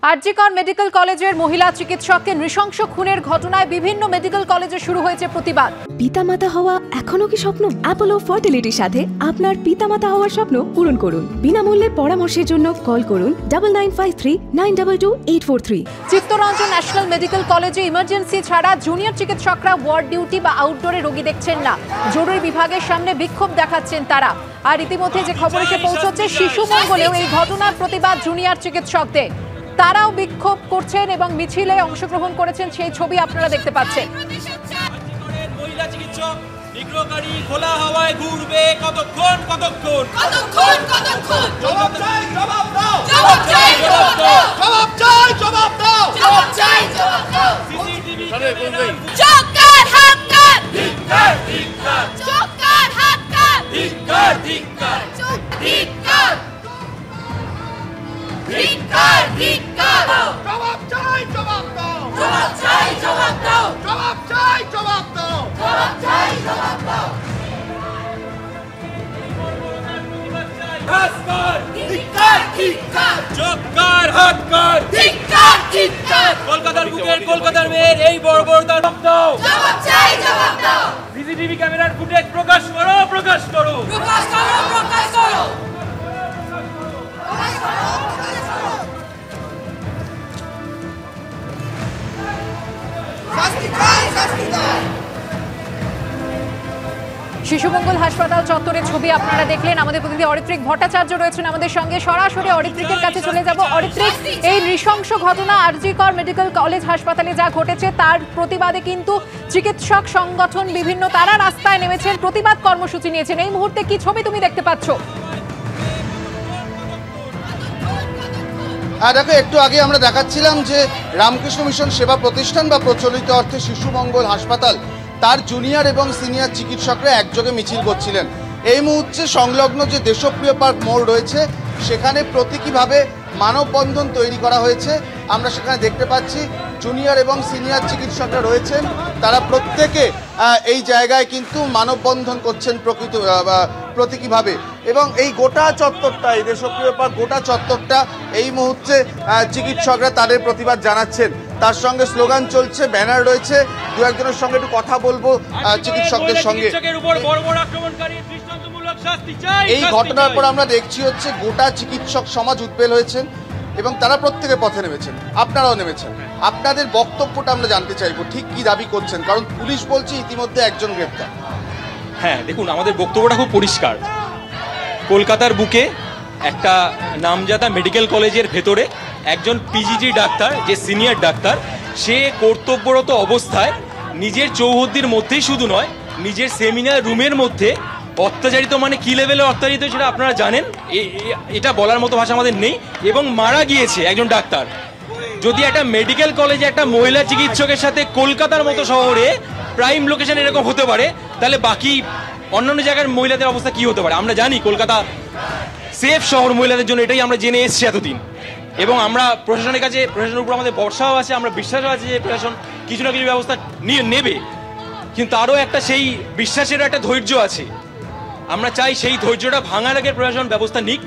RG Kar medical কলেজের মহিলা চিকিৎসককে নৃশংস খুনের ঘটনায় বিভিন্ন মেডিকেল কলেজে শুরু হয়েছে প্রতিবাদ। পিতামাতা হওয়া এখনো কি স্বপ্ন? অ্যাপোলো ফার্টিলিটির সাথে আপনার পিতামাতা হওয়ার স্বপ্ন পূরণ করুন। বিনামূল্যে পরামর্শের জন্য কল করুন 9953922843। চিত্তরঞ্জন ন্যাশনাল মেডিকেল কলেজে ইমার্জেন্সি ছাড়া জুনিয়র চিকিৎসকরা ওয়ার্ড ডিউটি বা আউটডোরে রোগী দেখছেন না। জরুরি বিভাগের সামনে বিক্ষোভ দেখাচ্ছেন তারা। আর ইতিমধ্যে যে খবর এসে পৌঁছচ্ছে, শিশু মঙ্গলেও এই ঘটনার প্রতিবাদ জুনিয়র চিকিৎসকদের। তারাও বিক্ষোভ করছেন এবং মিছিলে অংশগ্রহণ করেছেন, সেই ছবি আপনারা দেখতে পাচ্ছেন। মহিলা চিকিৎসক নিগ্রহকারী খোলা হাওয়ায় ঘুরবে কতক্ষণ কতক্ষণ কতক্ষণ কতক্ষণ জবাব চাই জবাব দাও জবাব চাই জবাব দাও জবাব চাই জবাব দাও জবাব চাই জবাব দাও সিসিটিভি চোকার হাত কাট ধিক্কার ধিক্কার চোকার হাত কাট ধিক্কার ধিক্কার ধিক্কার ধিক্কার ধিক্কার জবাব চাই জবাব দাও জবাব চাই জবাব দাও জবাব চাই জবাব দাও জবাব চাই জবাব দাও হাসকার ধিক্কার ধিক্কার চোক্কার হাতকার ধিক্কার ধিক্কার কলকাতার বুকের কলকাতার মেয়ের এই বড় বড় জবাব দাও জবাব চাই জবাব দাও সিসিটিভি ক্যামেরার ফুটেজ প্রকাশ করো প্রকাশ করো প্রকাশ করো প্রকাশ করো শাস্তি চাই শাস্তি দাও শিশুমঙ্গল হাসপাতাল চত্বরের ছবি আপনারা দেখলেন। আমাদের প্রতিনিধি অরিত্রিক ভট্টাচার্য রয়েছেন আমাদের সঙ্গে। সরাসরি অরিত্রিকের কাছে চলে যাব। অরিত্রিক, এই নৃশংস ঘটনা আরজিকর মেডিকেল কলেজ হাসপাতালে যা ঘটেছে তার প্রতিবাদে কিন্তু চিকিৎসক সংগঠন বিভিন্ন তারা রাস্তায় নেমেছেন, প্রতিবাদ কর্মসূচি নিয়েছেন। এই মুহূর্তে কি ছবি তুমি দেখতে পাচ্ছ? দেখো, একটু আগে আমরা দেখাচ্ছিলাম যে রামকৃষ্ণ মিশন সেবা প্রতিষ্ঠান বা প্রচলিত অর্থে শিশুমঙ্গল হাসপাতাল, তার জুনিয়র এবং সিনিয়র চিকিৎসকরা একযোগে মিছিল করছিলেন। এই মুহূর্তে সংলগ্ন যে দেশপ্রিয় পার্ক মোড় রয়েছে সেখানে প্রতীকীভাবে মানববন্ধন তৈরি করা হয়েছে। আমরা সেখানে দেখতে পাচ্ছি জুনিয়র এবং সিনিয়র চিকিৎসকরা রয়েছেন, তারা প্রত্যেকে এই জায়গায় কিন্তু মানববন্ধন করছেন প্রতীকীভাবে। এবং এই গোটা চত্বরটা, এই দেশপ্রিয় পার্ক গোটা চত্বরটা এই মুহূর্তে চিকিৎসকরা তাদের প্রতিবাদ জানাচ্ছেন। তার সঙ্গে স্লোগান চলছে, ব্যানার রয়েছে। দু একজনের সঙ্গে একটু কথা বলবো চিকিৎসকদের সঙ্গে। এই ঘটনার পর আমরা দেখছি হচ্ছে গোটা চিকিৎসক সমাজ উদ্বেল হয়েছেন এবং তারা প্রত্যেকে পথে নেমেছেন, আপনারাও নেমেছেন। আপনাদের বক্তব্যটা আমরা জানতে চাইবো, ঠিক কি দাবি করছেন? কারণ পুলিশ বলছে ইতিমধ্যে একজন গ্রেপ্তার। হ্যাঁ, দেখুন, আমাদের বক্তব্যটা খুব পরিষ্কার। কলকাতার বুকে একটা নামজাদা মেডিকেল কলেজের ভেতরে একজন পিজিটি ডাক্তার, যে সিনিয়র ডাক্তার, সে কর্তব্যরত অবস্থায় নিজের চৌহদ্দির মধ্যেই শুধু নয়, নিজের সেমিনার রুমের মধ্যে অত্যাচারিত, মানে কি লেভেলে অত্যাচারিত সেটা আপনারা জানেন, এটা বলার মতো ভাষা আমাদের নেই। এবং মারা গিয়েছে একজন ডাক্তার। যদি একটা মেডিকেল কলেজে একটা মহিলা চিকিৎসকের সাথে কলকাতার মতো শহরে প্রাইম লোকেশন এরকম হতে পারে, তাহলে বাকি অন্যান্য জায়গার মহিলাদের অবস্থা কি হতে পারে? আমরা জানি কলকাতা সেফ শহর মহিলাদের জন্য, এটাই আমরা জেনে এসেছি এতদিন। এবং আমরা প্রশাসনের কাছে, প্রশাসনের উপর আমাদের ভরসাও আছে, আমরা বিশ্বাসও আছে যে প্রশাসন কিছু না কিছু ব্যবস্থা নেবে। কিন্তু আরও একটা সেই বিশ্বাসেরও একটা ধৈর্য আছে। আমরা চাই সেই ধৈর্যটা ভাঙার আগে প্রশাসন ব্যবস্থা নিক,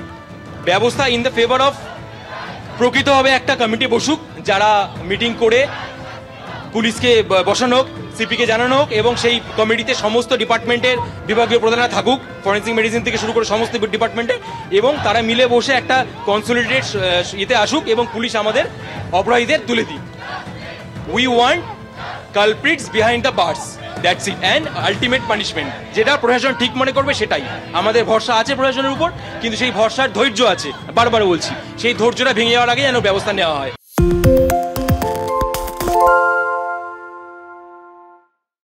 ব্যবস্থা ইন দ্য ফেভার অফ প্রকৃতভাবে একটা কমিটি বসুক, যারা মিটিং করে পুলিশকে বসানো হোক, সিপিকে জানানো হোক, এবং সেই কমিটিতে সমস্ত ডিপার্টমেন্টের বিভাগীয় প্রধানরা থাকুক, ফরেন্সিক মেডিসিন থেকে শুরু করে সমস্ত ডিপার্টমেন্টে, এবং তারা মিলে বসে একটা কনসলিডেটেড ইতে আসুক এবং পুলিশ আমাদের অপরাধীদের তুলে দিক। We want culprits behind the bars, that's it, and ultimate punishment. যেটা প্রশাসন ঠিক মনে করবে সেটাই। আমাদের ভরসা আছে প্রশাসনের উপর, কিন্তু সেই ভরসার ধৈর্য আছে, বারবার বলছি, সেই ধৈর্যটা ভেঙে যাওয়ার আগে যেন ব্যবস্থা নেওয়া হয়।